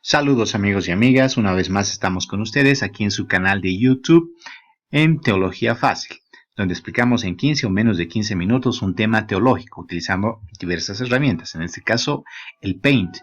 Saludos amigos y amigas, una vez más estamos con ustedes aquí en su canal de YouTube en Teología Fácil, donde explicamos en 15 o menos de 15 minutos un tema teológico utilizando diversas herramientas, en este caso el Paint.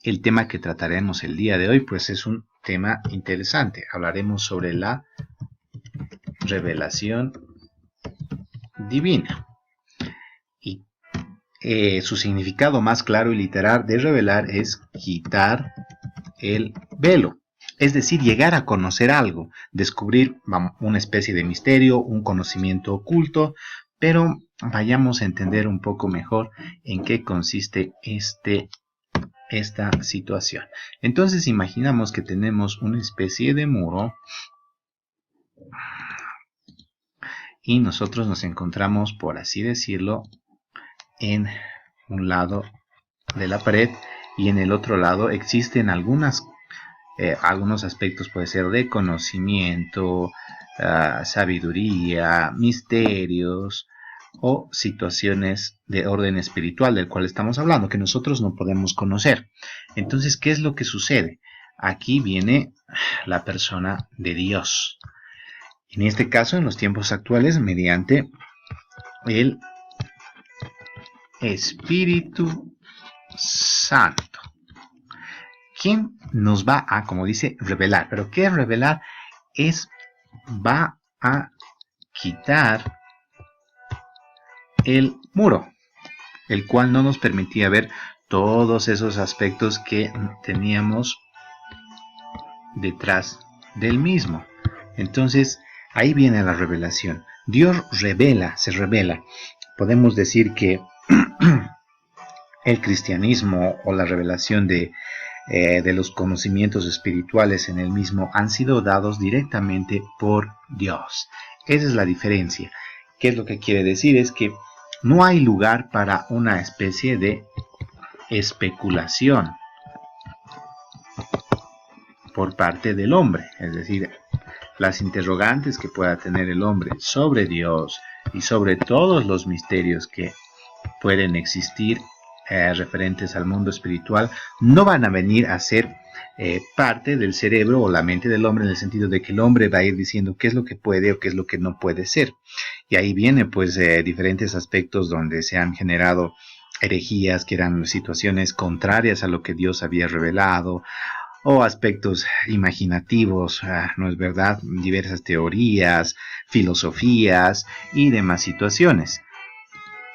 El tema que trataremos el día de hoy pues es un tema interesante, hablaremos sobre la revelación divina y su significado más claro y literal de revelar es quitar el velo, es decir, llegar a conocer algo, descubrir una especie de misterio, un conocimiento oculto, pero vayamos a entender un poco mejor en qué consiste esta situación. Entonces imaginamos que tenemos una especie de muro y nosotros nos encontramos, por así decirlo, en un lado de la pared y en el otro lado existen algunos aspectos, puede ser de conocimiento, sabiduría, misterios o situaciones de orden espiritual del cual estamos hablando, que nosotros no podemos conocer. Entonces, ¿qué es lo que sucede? Aquí viene la persona de Dios. En este caso, en los tiempos actuales, mediante el Espíritu Santo, ¿quién nos va a, como dice, revelar? ¿Pero qué es revelar? Va a quitar el muro, el cual no nos permitía ver todos esos aspectos que teníamos detrás del mismo. Entonces, ahí viene la revelación. Dios revela, se revela. Podemos decir que el cristianismo o la revelación de los conocimientos espirituales en el mismo han sido dados directamente por Dios. Esa es la diferencia. ¿Qué es lo que quiere decir? Es que no hay lugar para una especie de especulación por parte del hombre. Es decir, las interrogantes que pueda tener el hombre sobre Dios y sobre todos los misterios que pueden existir referentes al mundo espiritual no van a venir a ser parte del cerebro o la mente del hombre, en el sentido de que el hombre va a ir diciendo qué es lo que puede o qué es lo que no puede ser. Y ahí viene pues diferentes aspectos donde se han generado herejías, que eran situaciones contrarias a lo que Dios había revelado, o aspectos imaginativos, ¿no es verdad? Diversas teorías, filosofías y demás situaciones.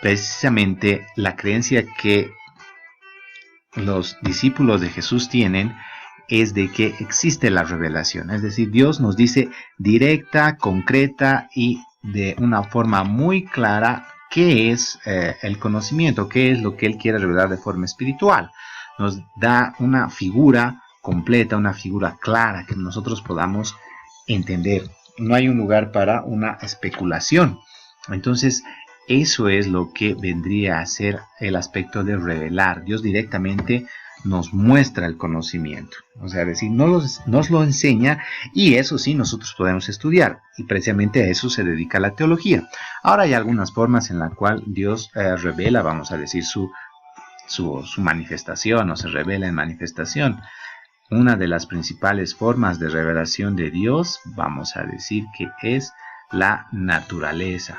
Precisamente la creencia que los discípulos de Jesús tienen es de que existe la revelación, es decir, Dios nos dice directa, concreta y de una forma muy clara qué es el conocimiento, qué es lo que Él quiere revelar de forma espiritual. Nos da una figura completa, una figura clara que nosotros podamos entender. No hay un lugar para una especulación. Entonces, eso es lo que vendría a ser el aspecto de revelar. Dios directamente nos muestra el conocimiento. O sea, decir, nos lo enseña, y eso sí nosotros podemos estudiar. Y precisamente a eso se dedica la teología. Ahora hay algunas formas en las cuales Dios revela, vamos a decir, su manifestación, o se revela en manifestación. Una de las principales formas de revelación de Dios, vamos a decir que es la naturaleza.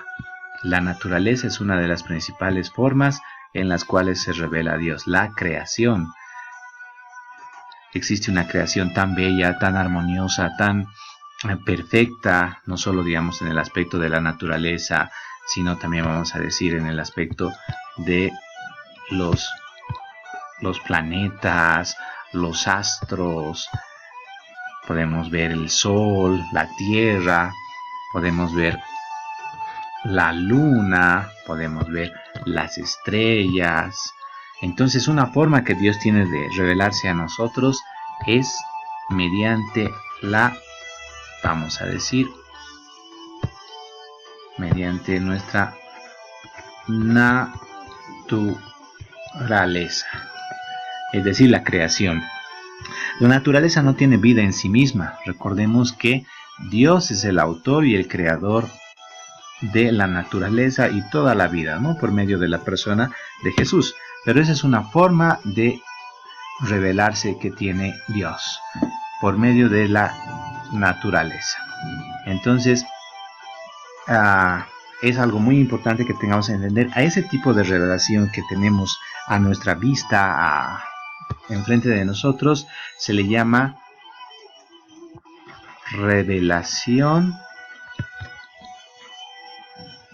La naturaleza es una de las principales formas en las cuales se revela a Dios. La creación. Existe una creación tan bella, tan armoniosa, tan perfecta, no solo digamos en el aspecto de la naturaleza, sino también vamos a decir en el aspecto de los planetas, los astros. Podemos ver el sol, la tierra, podemos ver la luna, podemos ver las estrellas. Entonces, una forma que Dios tiene de revelarse a nosotros es mediante vamos a decir, mediante nuestra naturaleza, es decir, la creación. La naturaleza no tiene vida en sí misma. Recordemos que Dios es el autor y el creador de la naturaleza y toda la vida, ¿no? Por medio de la persona de Jesús. Pero esa es una forma de revelarse que tiene Dios por medio de la naturaleza. Entonces, es algo muy importante que tengamos que entender. A ese tipo de revelación que tenemos a nuestra vista, enfrente de nosotros, se le llama revelación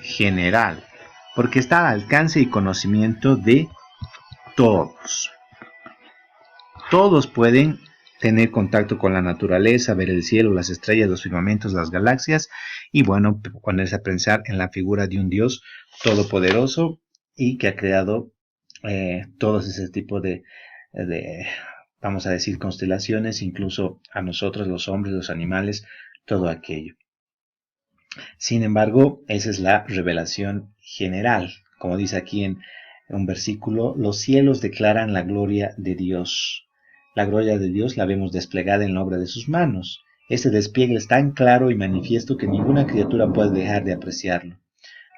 general, porque está al alcance y conocimiento de todos. Todos pueden tener contacto con la naturaleza, ver el cielo, las estrellas, los firmamentos, las galaxias, y bueno, ponerse a pensar en la figura de un Dios todopoderoso y que ha creado todos ese tipo de, vamos a decir, constelaciones, incluso a nosotros, los hombres, los animales, todo aquello. Sin embargo, esa es la revelación general. Como dice aquí en un versículo, los cielos declaran la gloria de Dios. La gloria de Dios la vemos desplegada en la obra de sus manos. Este despliegue es tan claro y manifiesto que ninguna criatura puede dejar de apreciarlo.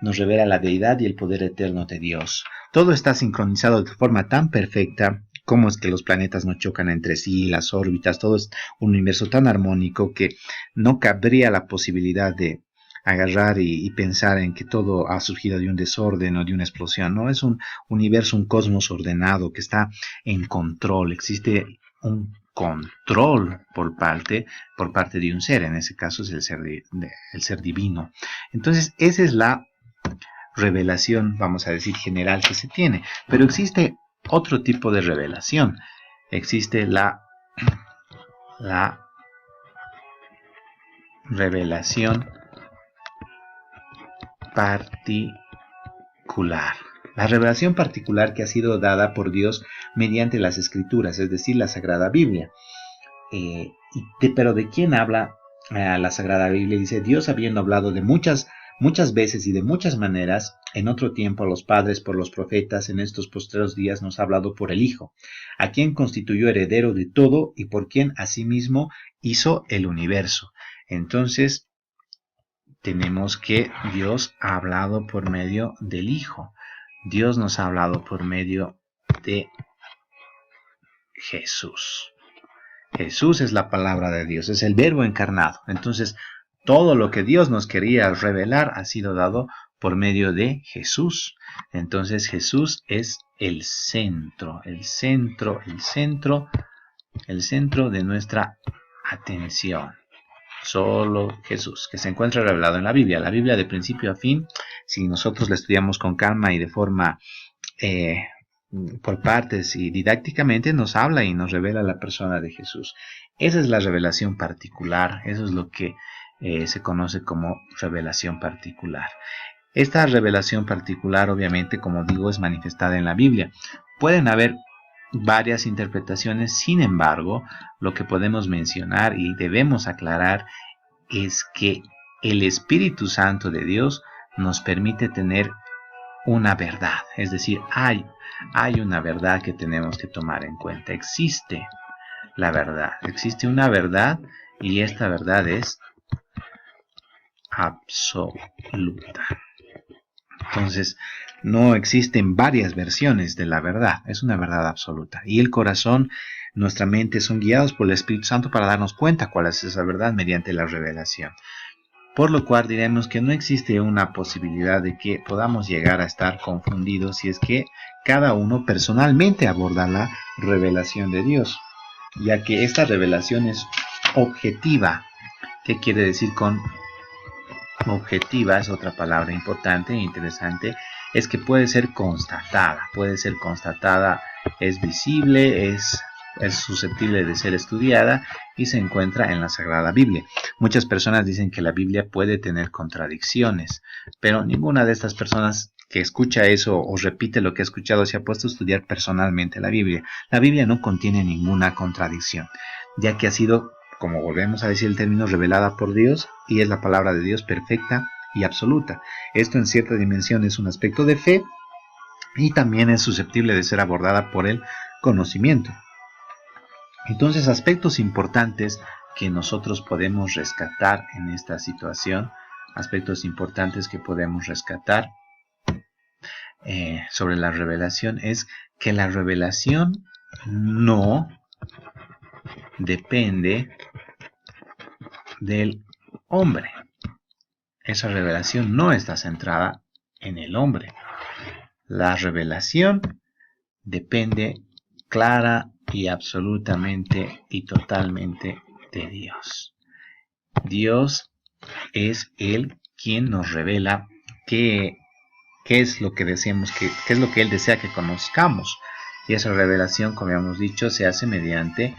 Nos revela la deidad y el poder eterno de Dios. Todo está sincronizado de forma tan perfecta. Cómo es que los planetas no chocan entre sí, las órbitas, todo es un universo tan armónico que no cabría la posibilidad de agarrar y pensar en que todo ha surgido de un desorden o de una explosión. No, es un universo, un cosmos ordenado que está en control. Existe un control por parte de un ser, en ese caso es el ser divino. Entonces, esa es la revelación, vamos a decir, general que se tiene. Pero existe otro tipo de revelación. Existe la revelación particular. La revelación particular que ha sido dada por Dios mediante las Escrituras, es decir, la Sagrada Biblia. Pero ¿de quién habla la Sagrada Biblia? Dice, Dios habiendo hablado de muchas veces y de muchas maneras, en otro tiempo a los padres por los profetas, en estos postreros días nos ha hablado por el Hijo, a quien constituyó heredero de todo y por quien asimismo hizo el universo. Entonces, tenemos que Dios ha hablado por medio del Hijo. Dios nos ha hablado por medio de Jesús. Jesús es la palabra de Dios, es el verbo encarnado. Entonces, todo lo que Dios nos quería revelar ha sido dado por medio de Jesús. Entonces, Jesús es el centro de nuestra atención. Solo Jesús, que se encuentra revelado en la Biblia. La Biblia de principio a fin, si nosotros la estudiamos con calma y de forma por partes y didácticamente, nos habla y nos revela la persona de Jesús. Esa es la revelación particular, eso es lo que se conoce como revelación particular. Esta revelación particular, obviamente, como digo, es manifestada en la Biblia. Pueden haber varias interpretaciones, sin embargo, lo que podemos mencionar y debemos aclarar es que el Espíritu Santo de Dios nos permite tener una verdad, es decir, hay una verdad que tenemos que tomar en cuenta. Existe la verdad, existe una verdad y esta verdad es absoluta. Entonces, no existen varias versiones de la verdad, es una verdad absoluta. Y el corazón, nuestra mente son guiados por el Espíritu Santo para darnos cuenta cuál es esa verdad mediante la revelación. Por lo cual diremos que no existe una posibilidad de que podamos llegar a estar confundidos si es que cada uno personalmente aborda la revelación de Dios, ya que esta revelación es objetiva. ¿Qué quiere decir con objetiva? Es otra palabra importante e interesante. Es que puede ser constatada, es visible, es susceptible de ser estudiada y se encuentra en la Sagrada Biblia. Muchas personas dicen que la Biblia puede tener contradicciones, pero ninguna de estas personas que escucha eso o repite lo que ha escuchado se ha puesto a estudiar personalmente la Biblia. La Biblia no contiene ninguna contradicción, ya que ha sido, como volvemos a decir el término, revelada por Dios y es la palabra de Dios perfecta y absoluta. Esto en cierta dimensión es un aspecto de fe y también es susceptible de ser abordada por el conocimiento. Entonces, aspectos importantes que nosotros podemos rescatar en esta situación, sobre la revelación, es que la revelación no depende del hombre. Esa revelación no está centrada en el hombre. La revelación depende clara y absolutamente y totalmente de Dios. Dios es Él quien nos revela qué es lo que deseamos, qué es lo que Él desea que conozcamos. Y esa revelación, como hemos dicho, se hace mediante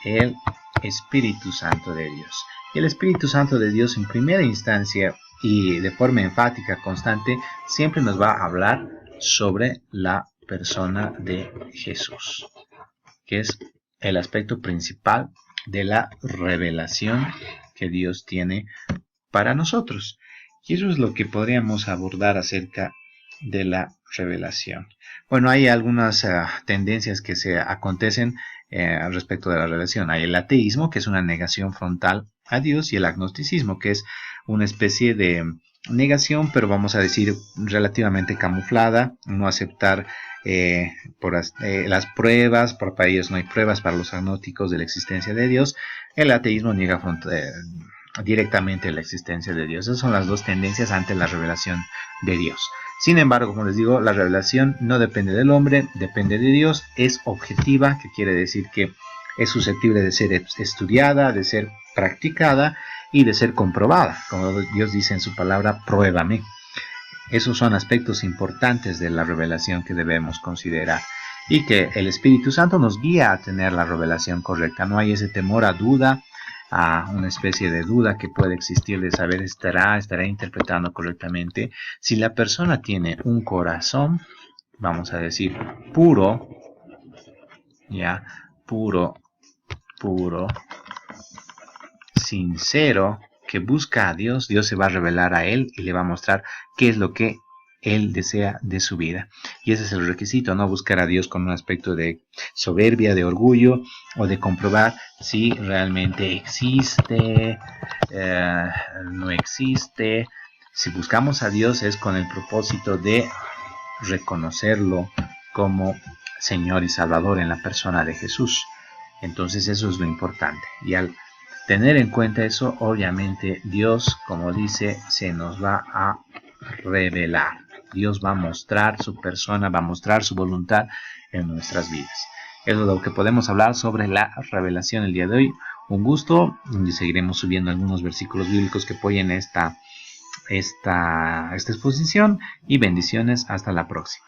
el Espíritu Santo de Dios. Y el Espíritu Santo de Dios, en primera instancia y de forma enfática, constante, siempre nos va a hablar sobre la persona de Jesús, que es el aspecto principal de la revelación que Dios tiene para nosotros. Y eso es lo que podríamos abordar acerca de la revelación. Bueno, hay algunas tendencias que se acontecen respecto de la revelación. Hay el ateísmo, que es una negación frontal a Dios, y el agnosticismo, que es una especie de negación, pero vamos a decir relativamente camuflada, no aceptar las pruebas, para ellos no hay pruebas para los agnósticos de la existencia de Dios. El ateísmo niega directamente la existencia de Dios. Esas son las dos tendencias ante la revelación de Dios. Sin embargo, como les digo, la revelación no depende del hombre, depende de Dios, es objetiva, que quiere decir que es susceptible de ser estudiada, de ser practicada y de ser comprobada. Como Dios dice en su palabra, pruébame. Esos son aspectos importantes de la revelación que debemos considerar, y que el Espíritu Santo nos guía a tener la revelación correcta. No hay ese temor a duda, a una especie de duda que puede existir de saber estará interpretando correctamente. Si la persona tiene un corazón, vamos a decir, puro, ya, puro, sincero, que busca a Dios, Dios se va a revelar a él y le va a mostrar qué es lo que él desea de su vida. Y ese es el requisito, no buscar a Dios con un aspecto de soberbia, de orgullo, o de comprobar si realmente existe, no existe. Si buscamos a Dios es con el propósito de reconocerlo como Señor y Salvador en la persona de Jesús. Entonces eso es lo importante. Y al tener en cuenta eso, obviamente Dios, como dice, se nos va a revelar. Dios va a mostrar su persona, va a mostrar su voluntad en nuestras vidas. Eso es lo que podemos hablar sobre la revelación el día de hoy. Un gusto, y seguiremos subiendo algunos versículos bíblicos que apoyen esta exposición, y bendiciones hasta la próxima.